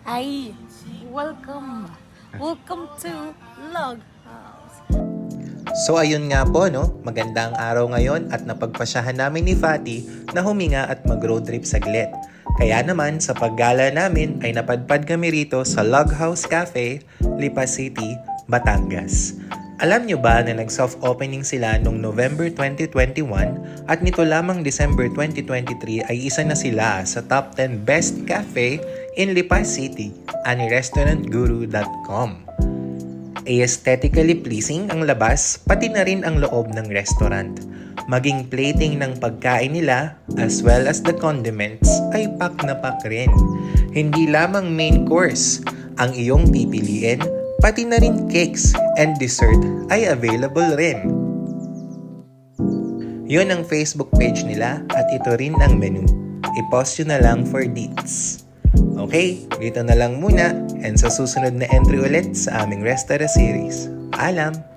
Ay, welcome. Welcome to Log House. So ayun nga po no, magandang araw ngayon at napagpasyahan namin ni Fatty na huminga at mag-road trip saglit. Kaya naman sa paggala namin ay napadpad kami rito sa Log House Cafe, Lipa City, Batangas. Alam nyo ba na nag-soft opening sila noong November 2021 at nito lamang December 2023 ay isa na sila sa top 10 best cafe in Lipa City, ani restaurantguru.com. Aesthetically pleasing ang labas, pati na rin ang loob ng restaurant. Maging plating ng pagkain nila as well as the condiments ay pak na pak rin. Hindi lamang main course ang iyong pipiliin, pati na rin cakes and dessert ay available rin. Yun ang Facebook page nila at ito rin ang menu. I-post yun na lang for deets. Okay, dito na lang muna and sa susunod na entry ulit sa aming Restaurant series. Paalam!